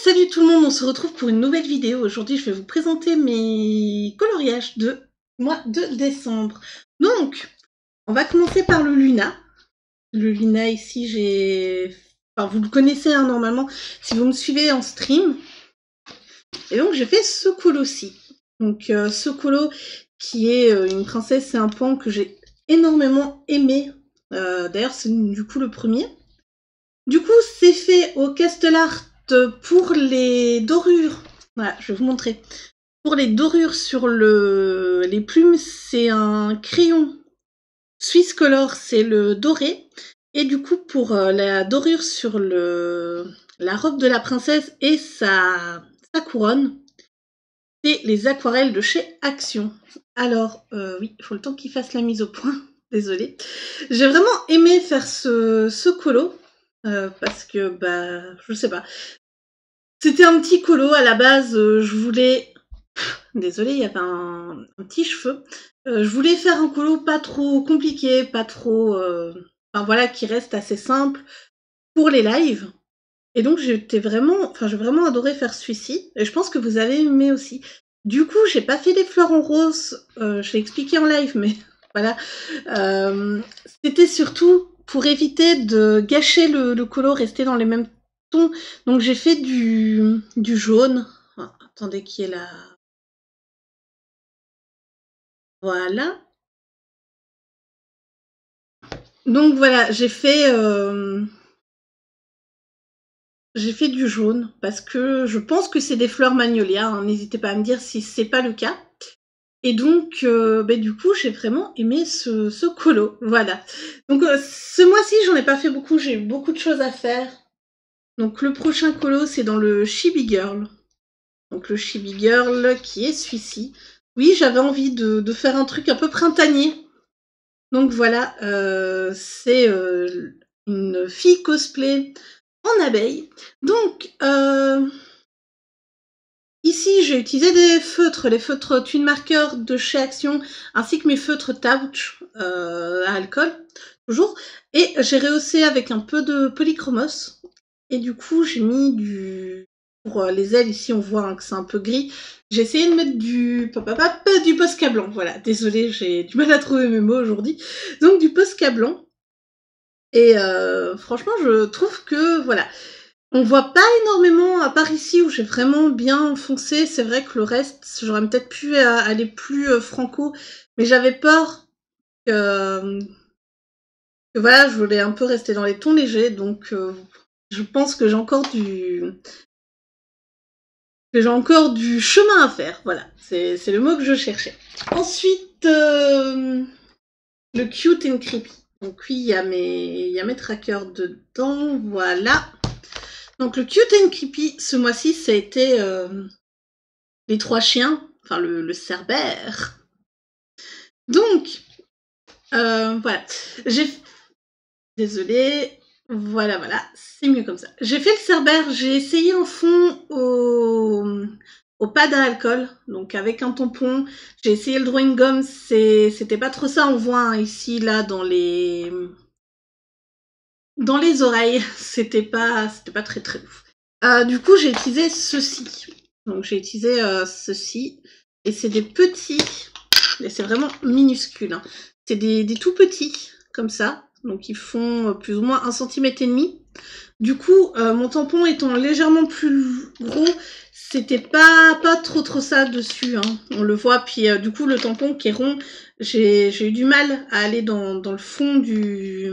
salut tout le monde, on se retrouve pour une nouvelle vidéo. Aujourd'hui, je vais vous présenter mes coloriages de mois de décembre. Donc, on va commencer par le Luna. Le Luna ici, enfin, vous le connaissez hein, normalement, si vous me suivez en stream. Et donc, j'ai fait ce colo-ci. Donc, ce colo qui est une princesse et un pan que j'ai énormément aimé. D'ailleurs, c'est du coup le premier. Du coup, c'est fait au Castellart pour les dorures. Voilà, je vais vous montrer. Pour les dorures sur les plumes, c'est un crayon Swiss Color, c'est le doré. Et du coup, pour la dorure sur la robe de la princesse et sa couronne, c'est les aquarelles de chez Action. Alors, oui, il faut le temps qu'il fasse la mise au point. Désolée. J'ai vraiment aimé faire ce colo. Parce que, je sais pas. C'était un petit colo à la base, je voulais... Désolée, il y avait un petit cheveu. Je voulais faire un colo pas trop compliqué, pas trop... Enfin voilà, qui reste assez simple pour les lives. Et donc j'ai vraiment adoré faire celui-ci. Et je pense que vous avez aimé aussi. Du coup, j'ai pas fait les fleurs en rose, je l'ai expliqué en live, mais voilà. C'était surtout pour éviter de gâcher le colo, rester dans les mêmes tons. Donc j'ai fait du jaune. Oh, attendez, qui est là. Voilà. Donc voilà, j'ai fait du jaune parce que je pense que c'est des fleurs magnolia. Hein. N'hésitez pas à me dire si c'est pas le cas. Et donc, du coup, j'ai vraiment aimé ce colo. Voilà. Donc, ce mois-ci, j'en ai pas fait beaucoup. J'ai eu beaucoup de choses à faire. Donc, le prochain colo, c'est dans le Chibi Girl. Donc, le Chibi Girl qui est celui-ci. Oui, j'avais envie de faire un truc un peu printanier. Donc, voilà. C'est une fille cosplay en abeille. Donc, ici, j'ai utilisé des feutres, les feutres Twin Marker de chez Action, ainsi que mes feutres Touch à alcool, toujours. Et j'ai rehaussé avec un peu de polychromos. Et du coup, j'ai mis pour les ailes, ici, on voit hein, que c'est un peu gris. J'ai essayé de mettre du Posca blanc. Voilà, désolée, j'ai du mal à trouver mes mots aujourd'hui. Donc, du Posca blanc. Et franchement, je trouve que, voilà... On voit pas énormément, à part ici où j'ai vraiment bien foncé. C'est vrai que le reste, j'aurais peut-être pu aller plus franco. Mais j'avais peur que voilà, je voulais un peu rester dans les tons légers. Donc je pense que j'ai encore du chemin à faire. Voilà, c'est le mot que je cherchais. Ensuite, le cute and creepy. Donc oui, il y a mes trackers dedans. Voilà. Donc le cute and creepy, ce mois-ci, ça a été les trois chiens, enfin le cerbère. Donc, voilà. Désolée. Voilà, c'est mieux comme ça. J'ai fait le cerbère, j'ai essayé un fond au pad à alcool, donc avec un tampon. J'ai essayé le drawing gum, c'était pas trop ça. On voit hein, ici, là, dans les oreilles, c'était pas très très ouf. Du coup, j'ai utilisé ceci. Donc, j'ai utilisé ceci. Et c'est des petits. Et c'est vraiment minuscule. Hein. C'est des tout petits, comme ça. Donc, ils font plus ou moins 1,5 cm. Du coup, mon tampon étant légèrement plus gros, c'était pas trop ça dessus. Hein. On le voit. Puis, du coup, le tampon qui est rond, j'ai eu du mal à aller dans le fond du...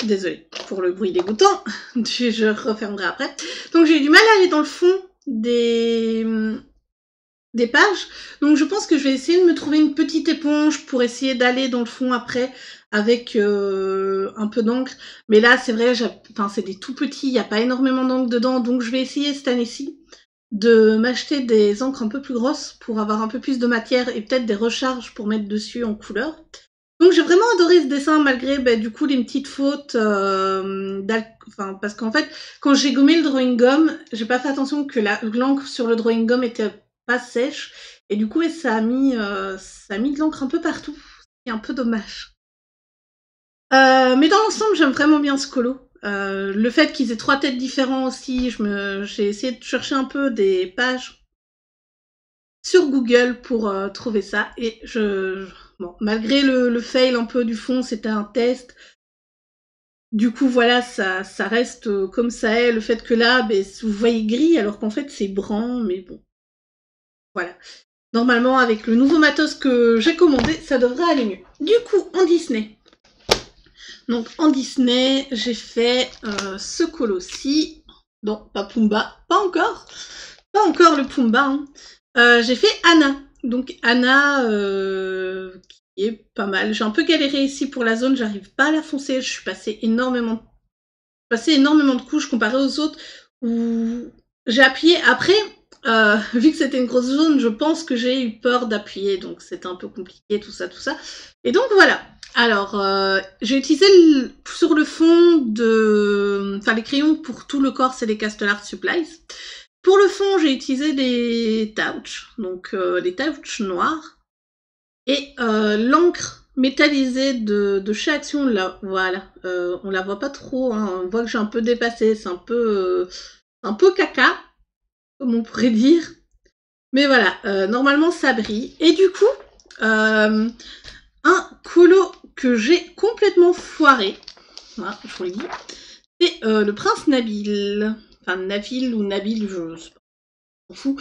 Désolée pour le bruit dégoûtant, je refermerai après. Donc j'ai eu du mal à aller dans le fond des pages. Donc je pense que je vais essayer de me trouver une petite éponge pour essayer d'aller dans le fond après avec un peu d'encre. Mais là c'est vrai, c'est des tout petits, il n'y a pas énormément d'encre dedans. Donc je vais essayer cette année-ci de m'acheter des encres un peu plus grosses pour avoir un peu plus de matière et peut-être des recharges pour mettre dessus en couleur. Donc j'ai vraiment adoré ce dessin malgré du coup les petites fautes parce qu'en fait quand j'ai gommé le drawing gum, j'ai pas fait attention que l'encre sur le drawing gum était pas sèche et du coup ça a mis de l'encre un peu partout, c'est un peu dommage. Mais dans l'ensemble j'aime vraiment bien ce colo. Le fait qu'ils aient 3 têtes différents aussi, j'ai essayé de chercher un peu des pages sur Google pour trouver ça. Et bon, malgré le fail un peu du fond, c'était un test. Du coup, voilà, ça reste comme ça est. Le fait que là, ben, vous voyez gris, alors qu'en fait, c'est brun, mais bon. Voilà. Normalement, avec le nouveau matos que j'ai commandé, ça devrait aller mieux. Du coup, en Disney. Donc, en Disney, j'ai fait ce colo-ci. Non, pas Pumba. Pas encore. Pas encore le Pumba. Hein. J'ai fait Anna. Donc, Anna, qui est pas mal. J'ai un peu galéré ici pour la zone. J'arrive pas à la foncer. Je suis passée énormément de couches comparé aux autres où j'ai appuyé. Après, vu que c'était une grosse zone, je pense que j'ai eu peur d'appuyer, donc c'était un peu compliqué, tout ça. Et donc voilà. Alors, j'ai utilisé sur le fond les crayons pour tout le corps, c'est des Castell-Art Supplies. Pour le fond, j'ai utilisé des touches, donc des touches noirs. Et l'encre métallisée de chez Action, là, voilà, on la voit pas trop, hein, on voit que j'ai un peu dépassé, c'est un peu caca, comme on pourrait dire. Mais voilà, normalement ça brille. Et du coup, un colo que j'ai complètement foiré, voilà, je vous le dis, c'est le Prince Nabil. Enfin, Nabil ou Nabil, je sais pas, on s'en fout.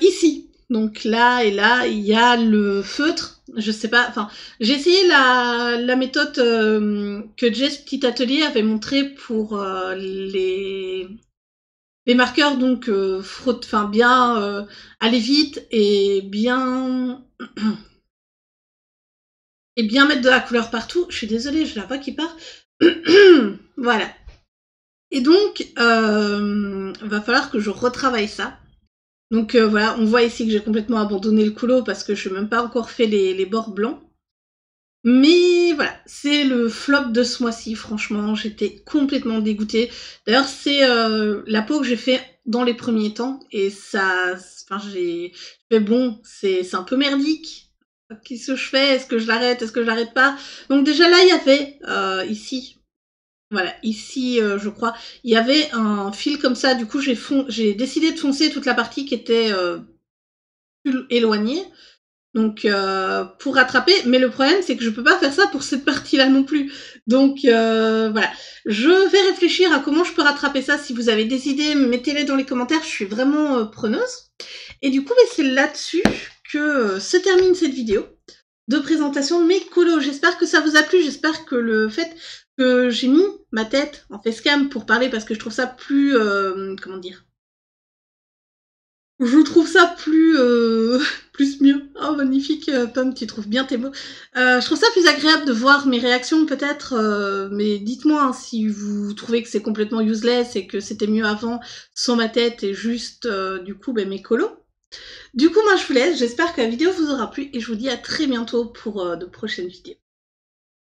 Ici, donc là et là, il y a le feutre. Je sais pas, enfin, j'ai essayé la méthode que Jess Petit Atelier avait montré pour les marqueurs, donc bien aller vite et bien mettre de la couleur partout. Je suis désolée, je la vois qui part. Voilà. Et donc, va falloir que je retravaille ça. Donc voilà, on voit ici que j'ai complètement abandonné le colo parce que je n'ai même pas encore fait les bords blancs. Mais voilà, c'est le flop de ce mois-ci, franchement, j'étais complètement dégoûtée. D'ailleurs, c'est la peau que j'ai fait dans les premiers temps, et ça, enfin, j'ai fait bon, c'est un peu merdique. Qu'est-ce que je fais? Est-ce que je l'arrête? Est-ce que je l'arrête pas? Donc déjà là, il y avait, ici, voilà, ici, je crois, il y avait un fil comme ça, du coup, j'ai décidé de foncer toute la partie qui était plus éloignée. Donc pour rattraper, mais le problème c'est que je peux pas faire ça pour cette partie-là non plus. Donc voilà, je vais réfléchir à comment je peux rattraper ça. Si vous avez des idées, mettez-les dans les commentaires, je suis vraiment preneuse. Et du coup, c'est là-dessus que se termine cette vidéo de présentation de mes colos. J'espère que ça vous a plu, j'espère que le fait que j'ai mis ma tête en facecam pour parler, parce que je trouve ça plus, comment dire, je trouve ça plus mieux. Oh, magnifique, Pomme, tu trouves bien tes mots. Je trouve ça plus agréable de voir mes réactions, peut-être, mais dites-moi hein, si vous trouvez que c'est complètement useless et que c'était mieux avant, sans ma tête et juste, du coup, mes colos. Du coup, moi, je vous laisse. J'espère que la vidéo vous aura plu et je vous dis à très bientôt pour de prochaines vidéos.